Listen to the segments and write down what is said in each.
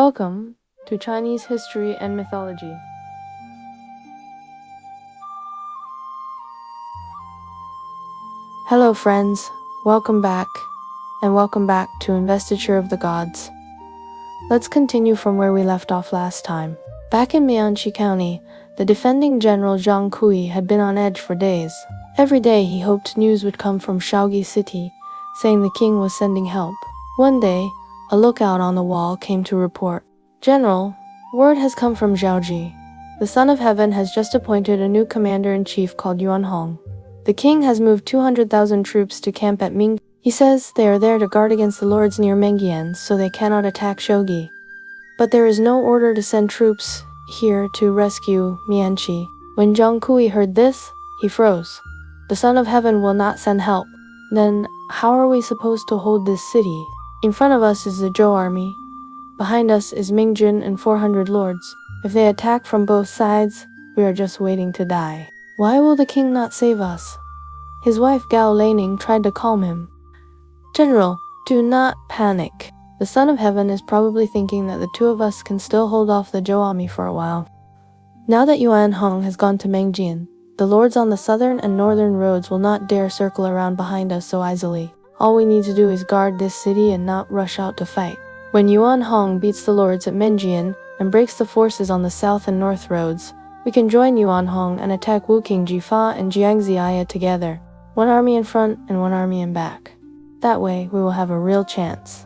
Welcome to Chinese History and Mythology. Hello friends, welcome back to Investiture of the Gods. Let's continue from where we left off last time. Back in Mianchi County, the defending general Zhang Kui had been on edge for days. Every day he hoped news would come from Shaogi City, saying the king was sending help. One day, a lookout on the wall came to report, "General, word has come from Zhou. The Son of Heaven has just appointed a new commander-in-chief called Yuan Hong. The king has moved 200,000 troops to camp at Mengjin. He says they are there to guard against the lords near Mengjin so they cannot attack Shogi. But there is no order to send troops here to rescue Mianchi." When Zhang Kui heard this, he froze. The Son of Heaven will not send help. Then, how are we supposed to hold this city? In front of us is the Zhou army. Behind us is Mengjin and 400 lords. If they attack from both sides, we are just waiting to die. Why will the king not save us? His wife Gao Leining tried to calm him. "General, do not panic. The Son of Heaven is probably thinking that the two of us can still hold off the Zhou army for a while. Now that Yuan Hong has gone to Mengjin, the lords on the southern and northern roads will not dare circle around behind us so easily. All we need to do is guard this city and not rush out to fight. When Yuan Hong beats the lords at Mengjin and breaks the forces on the south and north roads, we can join Yuan Hong and attack King Jifa and Jiang-Zi-Ya together. One army in front and one army in back. That way, we will have a real chance."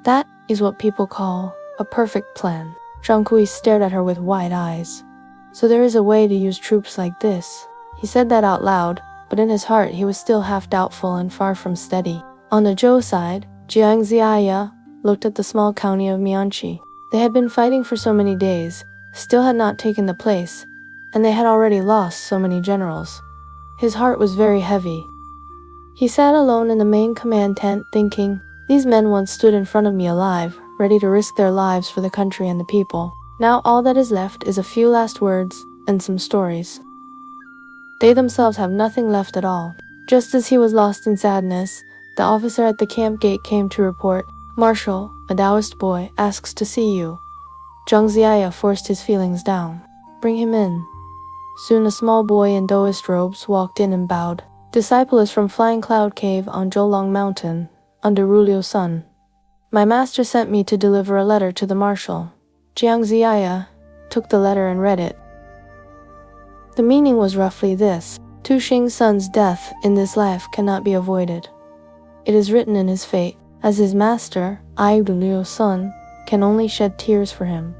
That is what people call a perfect plan. Zhang Kui stared at her with wide eyes. "So there is a way to use troops like this?" He said that out loud, but in his heart he was still half doubtful and far from steady. On the Zhou side, Jiang-Zi-Ya looked at the small county of Mianchi. They had been fighting for so many days, still had not taken the place, and they had already lost so many generals. His heart was very heavy. He sat alone in the main command tent thinking, "These men once stood in front of me alive, ready to risk their lives for the country and the people. Now all that is left is a few last words and some stories. They themselves have nothing left at all." Just as he was lost in sadness, the officer at the camp gate came to report, "Marshal, a Taoist boy, asks to see you." Jiang-Zi-Ya forced his feelings down. "Bring him in." Soon a small boy in Taoist robes walked in and bowed. "Disciple is from Flying Cloud Cave on Zhoulong Mountain, under Rulio's son. My master sent me to deliver a letter to the marshal." Jiang-Zi-Ya took the letter and read it. The meaning was roughly this: Tu Xing's son's death in this life cannot be avoided. It is written in his fate. As his master, I, Rulio's son, can only shed tears for him.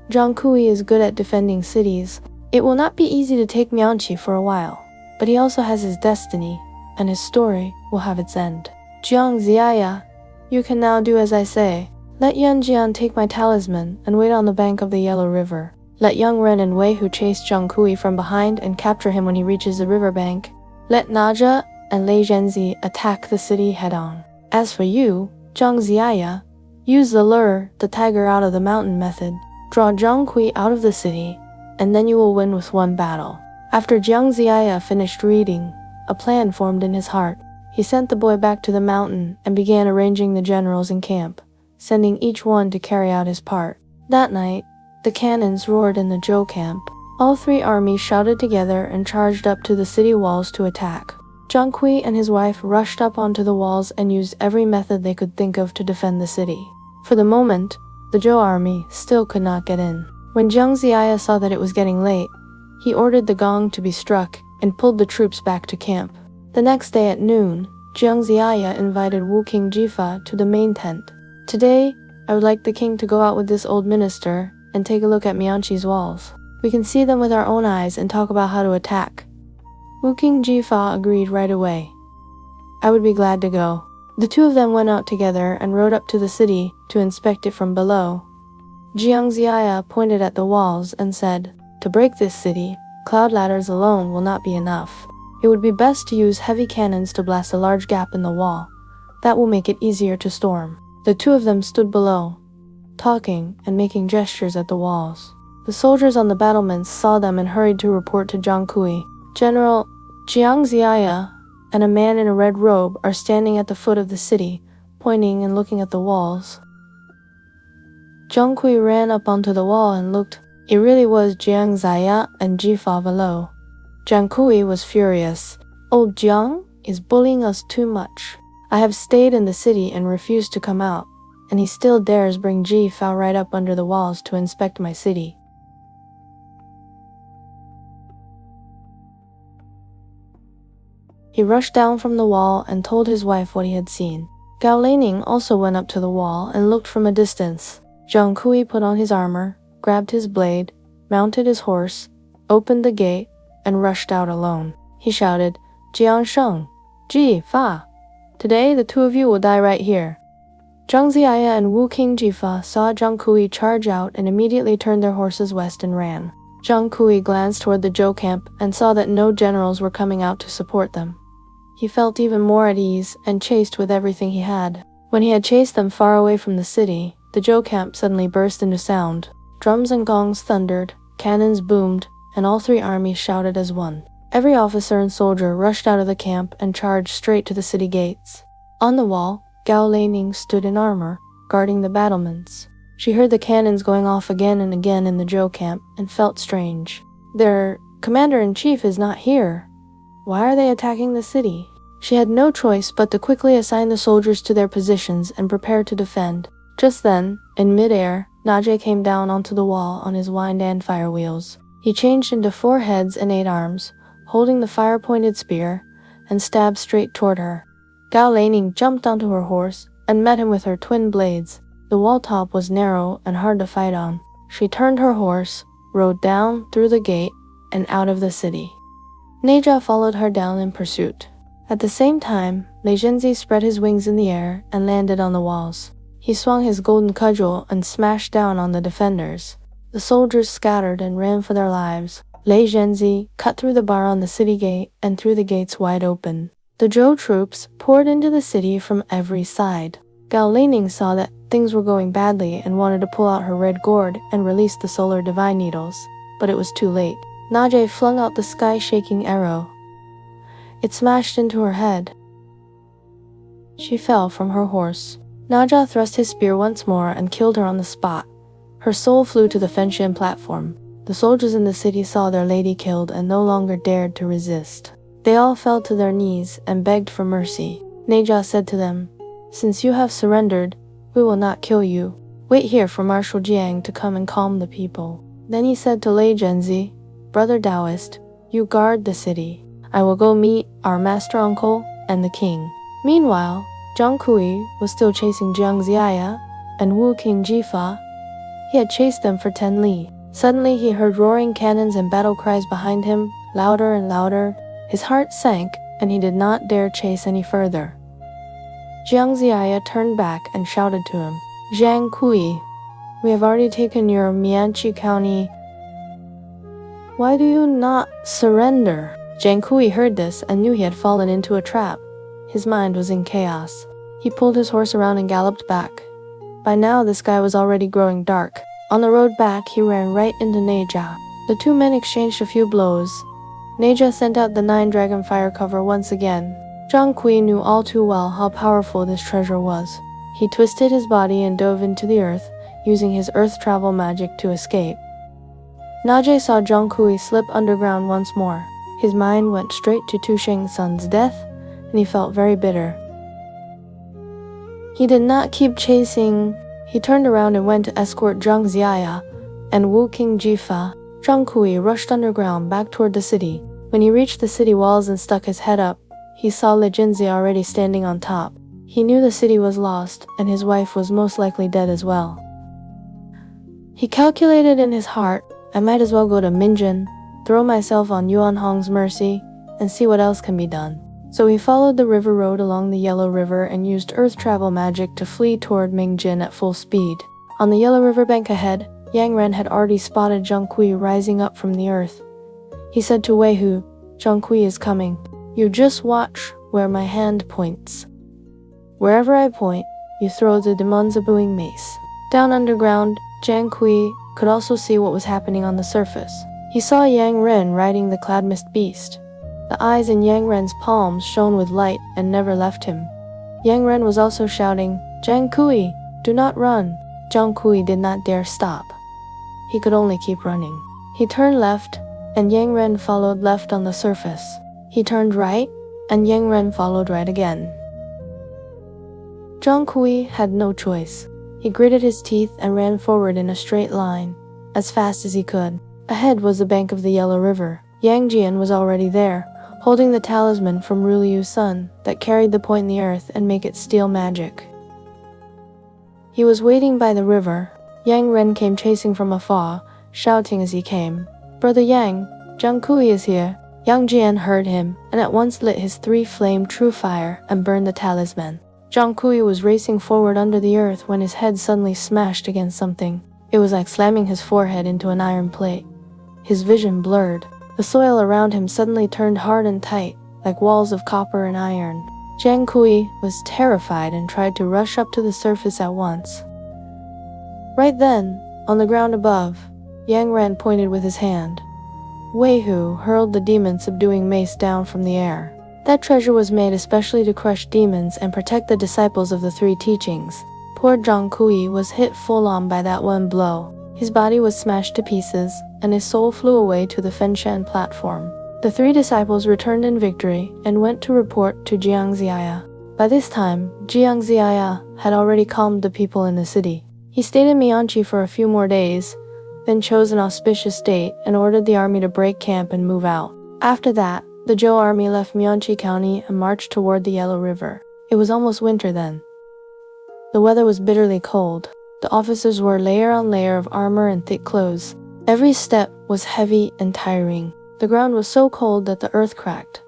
Zhang Kui is good at defending cities. It will not be easy to take Mianchi for a while, but he also has his destiny, and his story will have its end. Jiang-Zi-Ya, you can now do as I say. Let Yan Jian take my talisman and wait on the bank of the Yellow River. Let young Ren and Wei Hu chase Zhang Kui from behind and capture him when he reaches the riverbank. Let Naja and Lei Zhenzi attack the city head-on. As for you, Jiang-Zi-Ya, use the lure, the tiger out of the mountain method. Draw Zhang Kui out of the city, and then you will win with one battle." After Jiang-Zi-Ya finished reading, a plan formed in his heart. He sent the boy back to the mountain and began arranging the generals in camp, sending each one to carry out his part. That night, the cannons roared in the Zhou camp. All three armies shouted together and charged up to the city walls to attack. Zhang Kui and his wife rushed up onto the walls and used every method they could think of to defend the city. For the moment, the Zhou army still could not get in. When Jiang-Zi-Ya saw that it was getting late, he ordered the gong to be struck and pulled the troops back to camp. The next day at noon, Jiang-Zi-Ya invited King Jifa to the main tent. "Today, I would like the king to go out with this old minister and take a look at Mianchi's walls. We can see them with our own eyes and talk about how to attack." King Jifa agreed right away. "I would be glad to go." The two of them went out together and rode up to the city to inspect it from below. Jiang-Zi-Ya pointed at the walls and said, "To break this city, cloud ladders alone will not be enough. It would be best to use heavy cannons to blast a large gap in the wall. That will make it easier to storm." The two of them stood below, talking and making gestures at the walls. The soldiers on the battlements saw them and hurried to report to Zhang Kui. "General, Jiang-Zi-Ya and a man in a red robe are standing at the foot of the city, pointing and looking at the walls." Zhang Kui ran up onto the wall and looked. It really was Jiang-Zi-Ya and Jifa below. Zhang Kui was furious. Old Jiang is bullying us too much. I have stayed in the city and refused to come out, and he still dares bring Jifa right up under the walls to inspect my city. He rushed down from the wall and told his wife what he had seen. Gao Leining also went up to the wall and looked from a distance. Zhang Kui put on his armor, grabbed his blade, mounted his horse, opened the gate, and rushed out alone. He shouted, "Jiang Sheng, Ji Fa. Today the two of you will die right here." Jiang-Zi-Ya and Wu King Jifa saw Zhang Kui charge out and immediately turned their horses west and ran. Zhang Kui glanced toward the Zhou camp and saw that no generals were coming out to support them. He felt even more at ease and chased with everything he had. When he had chased them far away from the city, the Zhou camp suddenly burst into sound. Drums and gongs thundered, cannons boomed, and all three armies shouted as one. Every officer and soldier rushed out of the camp and charged straight to the city gates. On the wall, Gao Leining stood in armor, guarding the battlements. She heard the cannons going off again and again in the Zhou camp and felt strange. Their commander-in-chief is not here. Why are they attacking the city? She had no choice but to quickly assign the soldiers to their positions and prepare to defend. Just then, in mid-air, Najie came down onto the wall on his wind and fire wheels. He changed into 4 heads and 8 arms, holding the fire-pointed spear, and stabbed straight toward her. Gao Leining jumped onto her horse and met him with her twin blades. The wall top was narrow and hard to fight on. She turned her horse, rode down through the gate, and out of the city. Neja followed her down in pursuit. At the same time, Lei Zhenzi spread his wings in the air and landed on the walls. He swung his golden cudgel and smashed down on the defenders. The soldiers scattered and ran for their lives. Lei Zhenzi cut through the bar on the city gate and threw the gates wide open. The Zhou troops poured into the city from every side. Gao Leining saw that things were going badly and wanted to pull out her red gourd and release the solar divine needles, but it was too late. Najie flung out the sky-shaking arrow. It smashed into her head. She fell from her horse. Naja thrust his spear once more and killed her on the spot. Her soul flew to the Fenshin platform. The soldiers in the city saw their lady killed and no longer dared to resist. They all fell to their knees and begged for mercy. Neja said to them, "Since you have surrendered, we will not kill you. Wait here for Marshal Jiang to come and calm the people." Then he said to Lei Zhenzi, "Brother Taoist, you guard the city. I will go meet our master uncle and the king." Meanwhile, Zhang Kui was still chasing Jiang-Zi-Ya and Wu King Jifa. He had chased them for 10 li. Suddenly he heard roaring cannons and battle cries behind him, louder and louder. His heart sank, and he did not dare chase any further. Jiang-Zi-Ya turned back and shouted to him, "Zhang Kui, we have already taken your Mianchi county. Why do you not surrender?" Zhang Kui heard this and knew he had fallen into a trap. His mind was in chaos. He pulled his horse around and galloped back. By now the sky was already growing dark. On the road back he ran right into Neja. The two men exchanged a few blows. Neja sent out the 9-dragon fire cover once again. Zhang Kui knew all too well how powerful this treasure was. He twisted his body and dove into the earth, using his earth travel magic to escape. Najie saw Zhang Kui slip underground once more. His mind went straight to Tu Shengsun's death, and he felt very bitter. He did not keep chasing. He turned around and went to escort Jiang-Zi-Ya and Wu King Jifa. Zhang Kui rushed underground back toward the city. When he reached the city walls and stuck his head up, he saw Lei Zhenzi already standing on top. He knew the city was lost, and his wife was most likely dead as well. He calculated in his heart, I might as well go to Mengjin, throw myself on Yuan Hong's mercy, and see what else can be done. So he followed the river road along the Yellow River and used earth travel magic to flee toward Mengjin at full speed. On the Yellow River bank ahead, Yang Ren had already spotted Zhang Kui rising up from the earth. He said to Wei Hu, "Zhang Kui is coming. You just watch where my hand points. Wherever I point, you throw the Demonzabuing mace." Down underground, Zhang Kui could also see what was happening on the surface. He saw Yang Ren riding the cloud mist beast. The eyes in Yang Ren's palms shone with light and never left him. Yang Ren was also shouting, "Zhang Kui, do not run. Zhang Kui did not dare stop. He could only keep running. He turned left, and Yang Ren followed left on the surface. He turned right, and Yang Ren followed right again. Zhang Kui had no choice. He gritted his teeth and ran forward in a straight line, as fast as he could. Ahead was the bank of the Yellow River. Yang Jian was already there, holding the talisman from Ruliu's son that carried the point in the earth and make it steal magic. He was waiting by the river. Yang Ren came chasing from afar, shouting as he came, "Brother Yang, Zhang Kui is here." Yang Jian heard him and at once lit his three-flame true fire and burned the talisman. Zhang Kui was racing forward under the earth when his head suddenly smashed against something. It was like slamming his forehead into an iron plate. His vision blurred. The soil around him suddenly turned hard and tight, like walls of copper and iron. Zhang Kui was terrified and tried to rush up to the surface at once. Right then, on the ground above, Yang Ren pointed with his hand. Wei Hu hurled the demon-subduing mace down from the air. That treasure was made especially to crush demons and protect the disciples of the three teachings. Poor Zhang Kui was hit full-on by that one blow. His body was smashed to pieces, and his soul flew away to the Fenshan platform. The three disciples returned in victory and went to report to Jiang-Zi-Ya. By this time, Jiang-Zi-Ya had already calmed the people in the city. He stayed in Mianchi for a few more days, then chose an auspicious date and ordered the army to break camp and move out. After that, the Zhou army left Mianchi County and marched toward the Yellow River. It was almost winter then. The weather was bitterly cold. The officers wore layer on layer of armor and thick clothes. Every step was heavy and tiring. The ground was so cold that the earth cracked.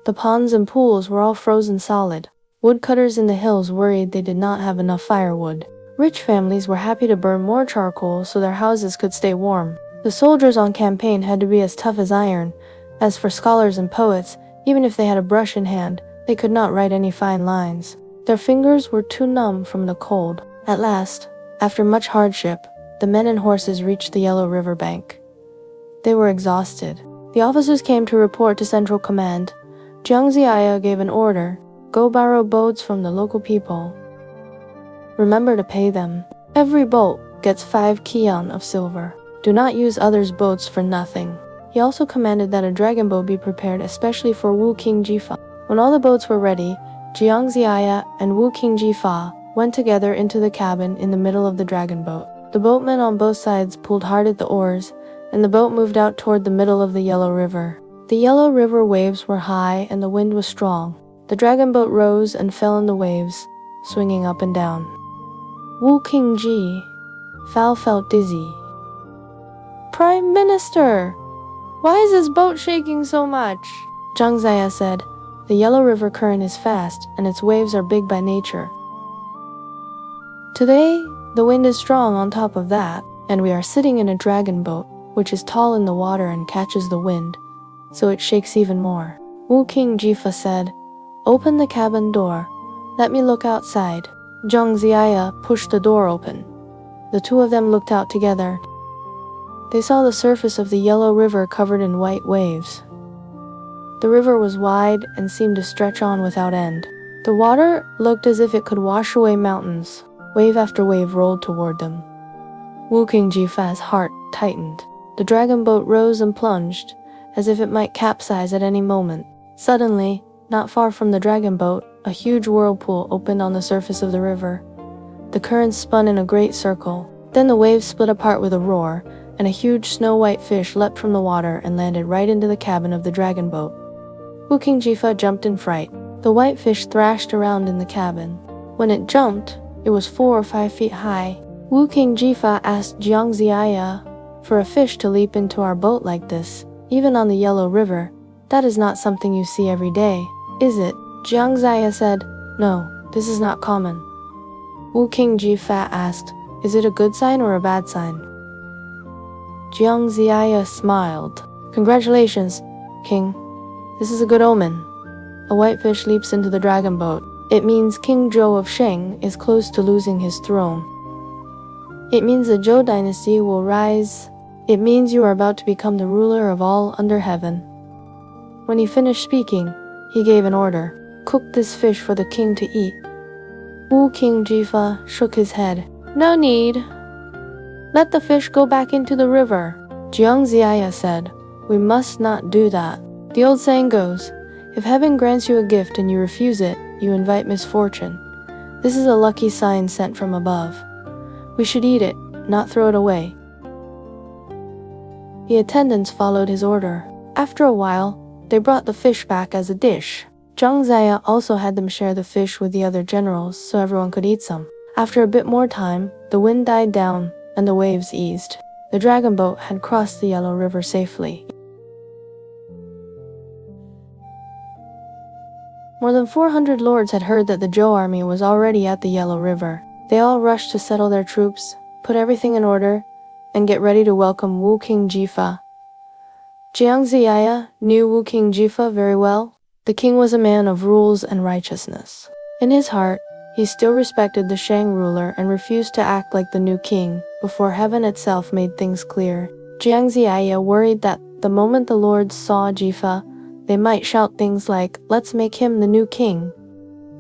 The ponds and pools were all frozen solid. Woodcutters in the hills worried they did not have enough firewood. Rich families were happy to burn more charcoal so their houses could stay warm. The soldiers on campaign had to be as tough as iron. As for scholars and poets, even if they had a brush in hand, they could not write any fine lines. Their fingers were too numb from the cold. At last, after much hardship, the men and horses reached the Yellow River bank. They were exhausted. The officers came to report to Central Command. Jiang-Zi-Ya gave an order, "Go borrow boats from the local people. Remember to pay them. Every boat gets 5 kian of silver. Do not use others' boats for nothing." He also commanded that a dragon boat be prepared especially for Wu King Jifa. When all the boats were ready, Jiang-Zi-Ya and Wu King Jifa went together into the cabin in the middle of the dragon boat. The boatmen on both sides pulled hard at the oars, and the boat moved out toward the middle of the Yellow River. The Yellow River waves were high and the wind was strong. The dragon boat rose and fell in the waves, swinging up and down. Wu King Ji felt dizzy. "Prime Minister! Why is this boat shaking so much?" Jiang-Zi-Ya said, "The Yellow River current is fast and its waves are big by nature. Today, the wind is strong on top of that, and we are sitting in a dragon boat, which is tall in the water and catches the wind, so it shakes even more." Wu King Jifa said, "Open the cabin door. Let me look outside." Jiang-Zi-Ya pushed the door open. The two of them looked out together. They saw the surface of the Yellow River covered in white waves. The river was wide and seemed to stretch on without end. The water looked as if it could wash away mountains. Wave after wave rolled toward them. Wu King Jifa's heart tightened. The dragon boat rose and plunged, as if it might capsize at any moment. Suddenly, not far from the dragon boat, a huge whirlpool opened on the surface of the river. The currents spun in a great circle. Then the waves split apart with a roar, and a huge snow-white fish leapt from the water and landed right into the cabin of the dragon boat. Wu King Jifa jumped in fright. The white fish thrashed around in the cabin. When it jumped, it was 4 or 5 feet high. Wu King Jifa asked Jiang-Zi-Ya, "For a fish to leap into our boat like this, even on the Yellow River, that is not something you see every day, is it?" Jiang-Zi-Ya said, "No, this is not common." Wu King Jifa asked, "Is it a good sign or a bad sign?" Jiang-Zi-Ya smiled. "Congratulations, King. This is a good omen. A white fish leaps into the dragon boat. It means King Zhou of Sheng is close to losing his throne. It means the Zhou dynasty will rise. It means you are about to become the ruler of all under heaven." When he finished speaking, he gave an order, "Cook this fish for the king to eat." Wu King Jifa shook his head. No need. Let the fish go back into the river. Jiang-Zi-Ya said, We must not do that. The old saying goes, if heaven grants you a gift and you refuse it, you invite misfortune. This is a lucky sign sent from above. We should eat it, not throw it away. The attendants followed his order. After a while, they brought the fish back as a dish. Zhang-Zi-Ya also had them share the fish with the other generals so everyone could eat some. After a bit more time, the wind died down and the waves eased. The dragon boat had crossed the Yellow River safely. More than 400 lords had heard that the Zhou army was already at the Yellow River. They all rushed to settle their troops, put everything in order, and get ready to welcome Wu King Jifa. Jiang-Zi-Ya knew Wu King Jifa very well. The king was a man of rules and righteousness. In his heart, he still respected the Shang ruler and refused to act like the new king before heaven itself made things clear. Jiang-Zi-Ya worried that the moment the lords saw Jifa, they might shout things like, let's make him the new king,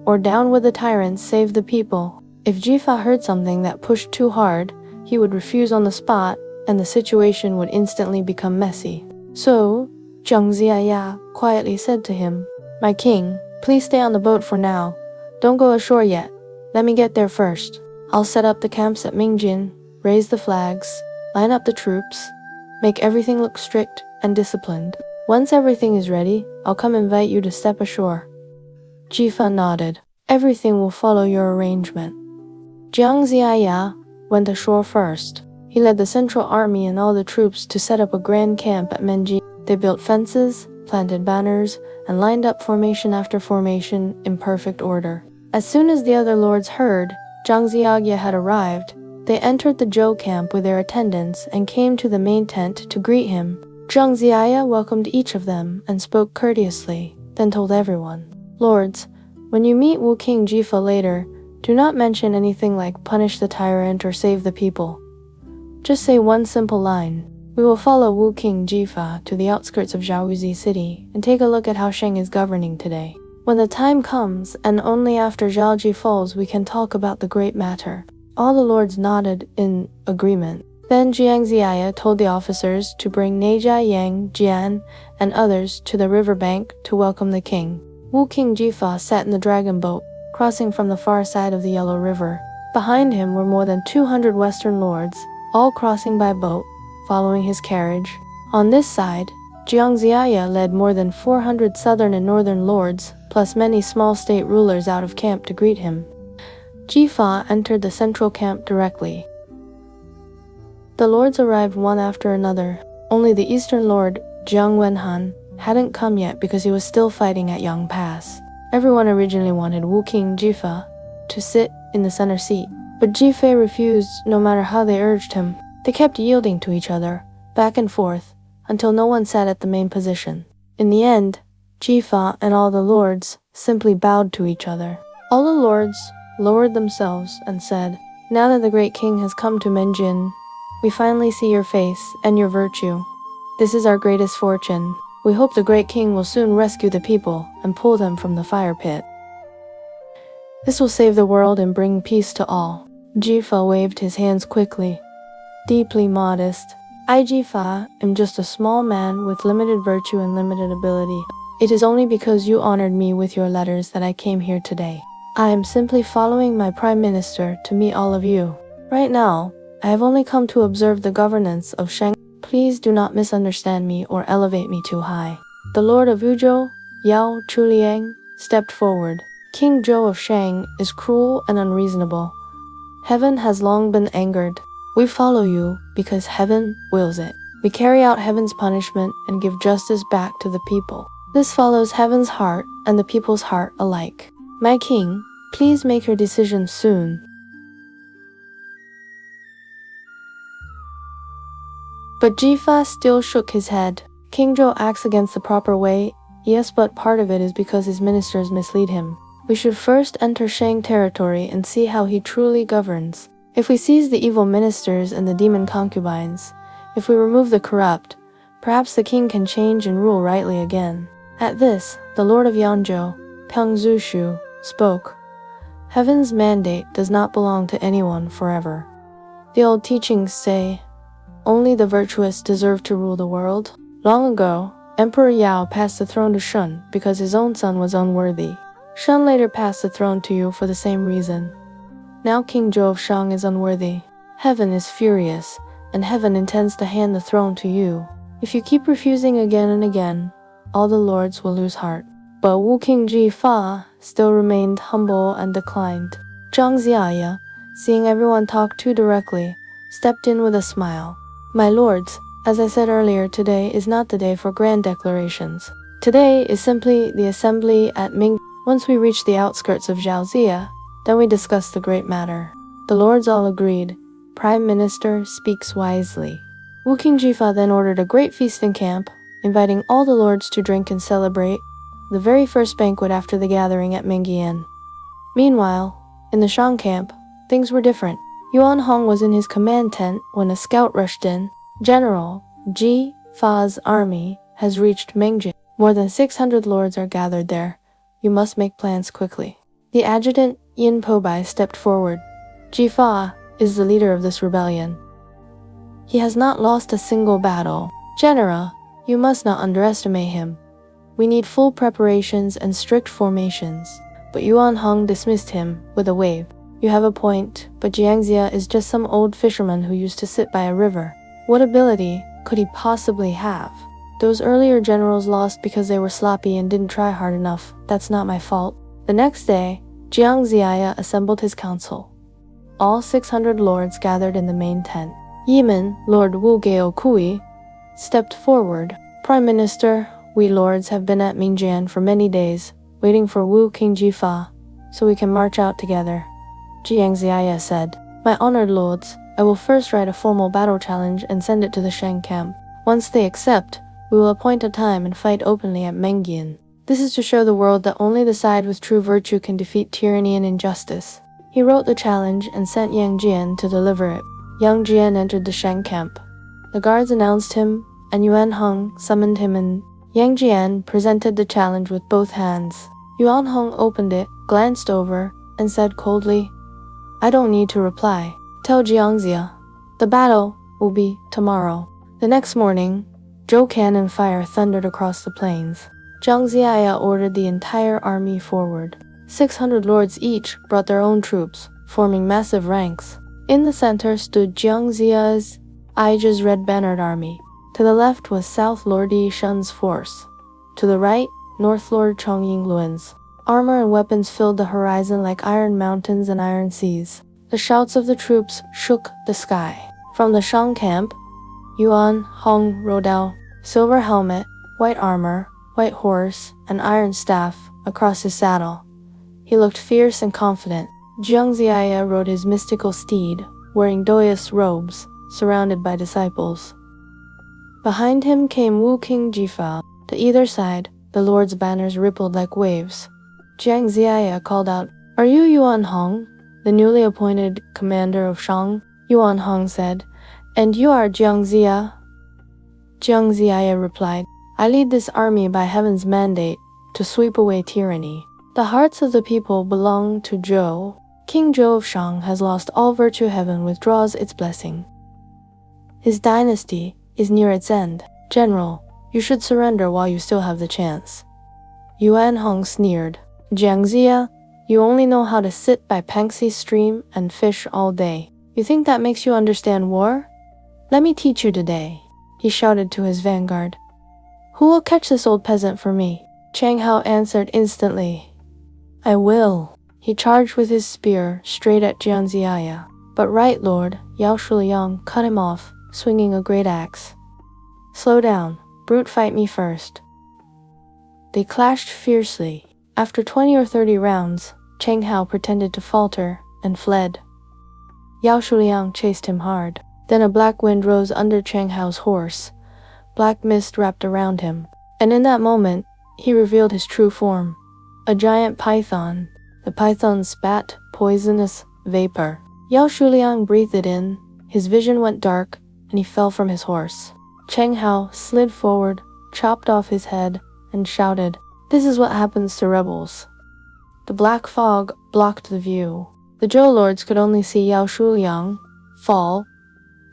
or down with the tyrants, save the people. If Jifa heard something that pushed too hard, he would refuse on the spot, and the situation would instantly become messy. So, Jiang-Zi-Ya quietly said to him, My king, please stay on the boat for now. Don't go ashore yet. Let me get there first. I'll set up the camps at Mengjin, raise the flags, line up the troops, make everything look strict and disciplined. Once everything is ready, I'll come invite you to step ashore. Jifa nodded. Everything will follow your arrangement. Jiang-Zi-Ya went ashore first. He led the central army and all the troops to set up a grand camp at Mengjin. They built fences, planted banners, and lined up formation after formation in perfect order. As soon as the other lords heard Jiang-Zi-Ya had arrived, they entered the Zhou camp with their attendants and came to the main tent to greet him. Jiang-Zi-Ya welcomed each of them and spoke courteously, then told everyone, Lords, when you meet Wu King Jifa later, do not mention anything like punish the tyrant or save the people. Just say one simple line. We will follow Wu King Jifa to the outskirts of Zhou city and take a look at how Shang is governing today. When the time comes, and only after Zhaoji falls, we can talk about the great matter. All the lords nodded in agreement. Then Jiang-Zi-Ya told the officers to bring Neijia, Yang, Jian, and others to the riverbank to welcome the king. Wu King Jifa sat in the dragon boat, crossing from the far side of the Yellow River. Behind him were more than 200 western lords, all crossing by boat, following his carriage. On this side, Jiang-Zi-Ya led more than 400 southern and northern lords, plus many small state rulers out of camp to greet him. Jifa entered the central camp directly. The lords arrived one after another. Only the eastern lord, Jiang Han, hadn't come yet because he was still fighting at Yang Pass. Everyone originally wanted Wu King Jifa to sit in the center seat, but Jifa refused no matter how they urged him. They kept yielding to each other, back and forth, until no one sat at the main position. In the end, Jifa and all the lords simply bowed to each other. All the lords lowered themselves and said, Now that the great king has come to Mengjin, we finally see your face and your virtue. This is our greatest fortune. We hope the great king will soon rescue the people and pull them from the fire pit. This will save the world and bring peace to all. Jifa waved his hands quickly. Deeply modest. I, Jifa, am just a small man with limited virtue and limited ability. It is only because you honored me with your letters that I came here today. I am simply following my prime minister to meet all of you. Right now, I have only come to observe the governance of Shang. Please do not misunderstand me or elevate me too high. The Lord of Wuzhou, Yao Chuliang, stepped forward. King Zhou of Shang is cruel and unreasonable. Heaven has long been angered. We follow you because heaven wills it. We carry out heaven's punishment and give justice back to the people. This follows heaven's heart and the people's heart alike. My king, please make your decision soon. But Jifa still shook his head. King Zhou acts against the proper way, yes, but part of it is because his ministers mislead him. We should first enter Shang territory and see how he truly governs. If we seize the evil ministers and the demon concubines, if we remove the corrupt, perhaps the king can change and rule rightly again. At this, the lord of Yangzhou, Peng Zushu, spoke. Heaven's mandate does not belong to anyone forever. The old teachings say, only the virtuous deserve to rule the world. Long ago, Emperor Yao passed the throne to Shun because his own son was unworthy. Shun later passed the throne to you for the same reason. Now King Zhou of Shang is unworthy. Heaven is furious, and heaven intends to hand the throne to you. If you keep refusing again and again, all the lords will lose heart. But Wu King Ji-Fa still remained humble and declined. Jiang-Zi-Ya, seeing everyone talk too directly, stepped in with a smile. My lords, as I said earlier, today is not the day for grand declarations. Today is simply the assembly at Mengjin. Once we reach the outskirts of Jiang-Zi-Ya, then we discuss the great matter. The lords all agreed. Prime Minister speaks wisely. Wu King Ji-Fa then ordered a great feasting camp, inviting all the lords to drink and celebrate, the very first banquet after the gathering at Mengjin. Meanwhile, in the Shang camp, things were different. Yuan Hong was in his command tent when a scout rushed in. General Ji-Fa's army has reached Mengjin. More than 600 lords are gathered there. You must make plans quickly. The adjutant Yin Pobai stepped forward. Ji-Fa is the leader of this rebellion. He has not lost a single battle. General, you must not underestimate him. We need full preparations and strict formations. But Yuan Hong dismissed him with a wave. You have a point, but Jiang-Zi-Ya is just some old fisherman who used to sit by a river. What ability could he possibly have? Those earlier generals lost because they were sloppy and didn't try hard enough. That's not my fault. The next day, Jiang-Zi-Ya assembled his council. All 600 lords gathered in the main tent. Yimin, Lord Wu Kui, stepped forward. Prime Minister, we lords have been at Mengjin for many days, waiting for Wu King Ji-Fa, so we can march out together. Jiang-Zi-Ya said, my honored lords, I will first write a formal battle challenge and send it to the Shang camp. Once they accept, we will appoint a time and fight openly at Mengjin. This is to show the world that only the side with true virtue can defeat tyranny and injustice. He wrote the challenge and sent Yang Jian to deliver it. Yang Jian entered the Shang camp. The guards announced him, and Yuan Hong summoned him in. Yang Jian presented the challenge with both hands. Yuan Hong opened it, glanced over, and said coldly, I don't need to reply. Tell Jiang-Zi-Ya, the battle will be tomorrow. The next morning, Zhou cannon fire thundered across the plains. Jiang-Zi-Ya ordered the entire army forward. 600 lords each brought their own troops, forming massive ranks. In the center stood Jiang-Zi-Ya's Aija's red-bannered army. To the left was South Lord Yi Shun's force. To the right, North Lord Chong Yingluan's. Armor and weapons filled the horizon like iron mountains and iron seas. The shouts of the troops shook the sky. From the Shang camp, Yuan Hong rode out, silver helmet, white armor, white horse, and iron staff across his saddle. He looked fierce and confident. Jiang-Zi-Ya rode his mystical steed, wearing joyous robes, surrounded by disciples. Behind him came Wu King Ji-Fa. To either side, the lord's banners rippled like waves. Jiang-Zi-Ya called out, Are you Yuan Hong, the newly appointed commander of Shang? Yuan Hong said, And you are Jiang-Zi-Ya? Jiang-Zi-Ya replied, I lead this army by heaven's mandate to sweep away tyranny. The hearts of the people belong to Zhou. King Zhou of Shang has lost all virtue. Heaven withdraws its blessing. His dynasty is near its end. General, you should surrender while you still have the chance. Yuan Hong sneered. Jiang-Zi-Ya, you only know how to sit by Pangxi stream and fish all day. You think that makes you understand war? Let me teach you today, he shouted to his vanguard. Who will catch this old peasant for me? Chang Hao answered instantly. I will. He charged with his spear straight at Jiang-Zi-Ya. But right Lord Yao Shuliang cut him off, swinging a great axe. Slow down, brute, fight me first. They clashed fiercely. After 20 or 30 rounds, Chang Hao pretended to falter and fled. Yao Shuliang chased him hard. Then a black wind rose under Chang Hao's horse. Black mist wrapped around him. And in that moment, he revealed his true form. A giant python. The python spat poisonous vapor. Yao Shuliang breathed it in. His vision went dark, and he fell from his horse. Chang Hao slid forward, chopped off his head, and shouted, This is what happens to rebels. The black fog blocked the view. The Zhou lords could only see Yao Shuliang fall.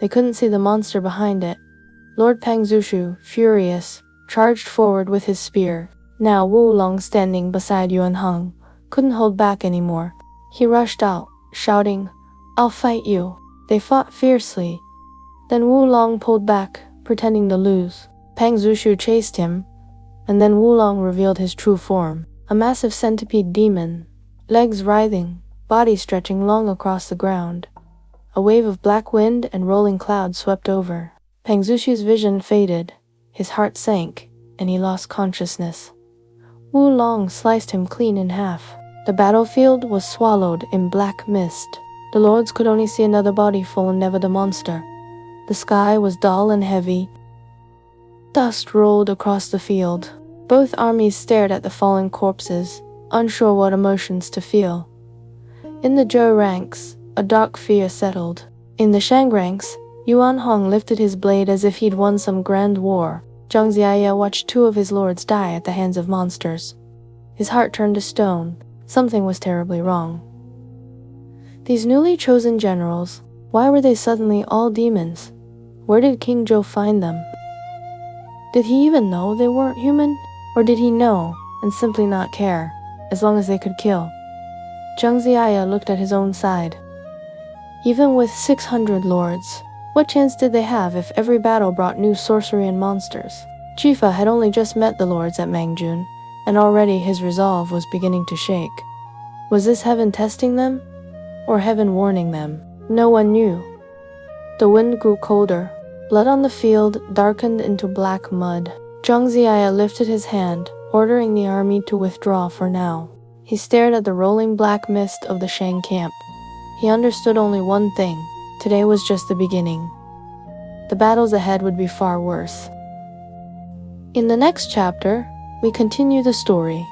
They couldn't see the monster behind it. Lord Pangzushu, furious, charged forward with his spear. Now Wu Long, standing beside Yuan Hong, couldn't hold back anymore. He rushed out, shouting, "I'll fight you." They fought fiercely. Then Wu Long pulled back, pretending to lose. Pangzushu chased him, and then Wu Long revealed his true form. A massive centipede demon, legs writhing, body stretching long across the ground. A wave of black wind and rolling clouds swept over. Pangzushu's vision faded, his heart sank, and he lost consciousness. Wu Long sliced him clean in half. The battlefield was swallowed in black mist. The lords could only see another body fall and never the monster. The sky was dull and heavy. Dust rolled across the field. Both armies stared at the fallen corpses, unsure what emotions to feel. In the Zhou ranks, a dark fear settled. In the Shang ranks, Yuan Hong lifted his blade as if he'd won some grand war. Jiang-Zi-Ya watched two of his lords die at the hands of monsters. His heart turned to stone. Something was terribly wrong. These newly chosen generals, why were they suddenly all demons? Where did King Zhou find them? Did he even know they weren't human? Or did he know, and simply not care, as long as they could kill? Jiang-Zi-Ya looked at his own side. Even with 600 lords, what chance did they have if every battle brought new sorcery and monsters? Jifa had only just met the lords at Mengjin, and already his resolve was beginning to shake. Was this heaven testing them? Or heaven warning them? No one knew. The wind grew colder. Blood on the field darkened into black mud. Jiang-Zi-Ya lifted his hand, ordering the army to withdraw for now. He stared at the rolling black mist of the Shang camp. He understood only one thing. Today was just the beginning. The battles ahead would be far worse. In the next chapter, we continue the story.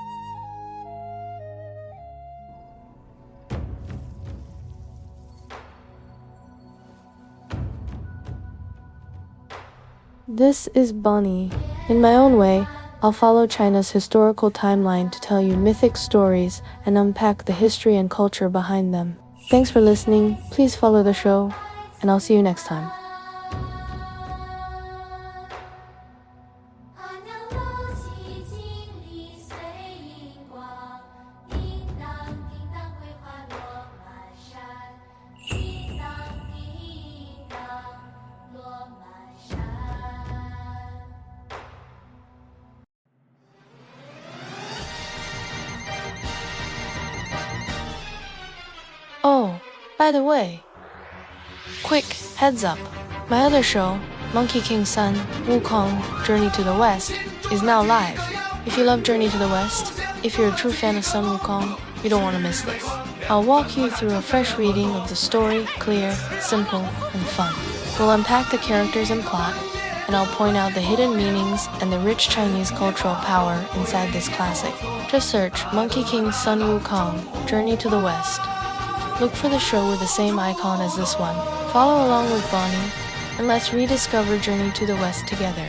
This is Bunny. In my own way, I'll follow China's historical timeline to tell you mythic stories and unpack the history and culture behind them. Thanks for listening, please follow the show, and I'll see you next time. Oh, by the way, quick heads up, my other show, Monkey King's Son, Wukong, Journey to the West, is now live. If you love Journey to the West, if you're a true fan of Sun Wukong, you don't want to miss this. I'll walk you through a fresh reading of the story, clear, simple, and fun. We'll unpack the characters and plot, and I'll point out the hidden meanings and the rich Chinese cultural power inside this classic. Just search Monkey King's Son Wukong, Journey to the West. Look for the show with the same icon as this one. Follow along with Bonnie, and let's rediscover Journey to the West together.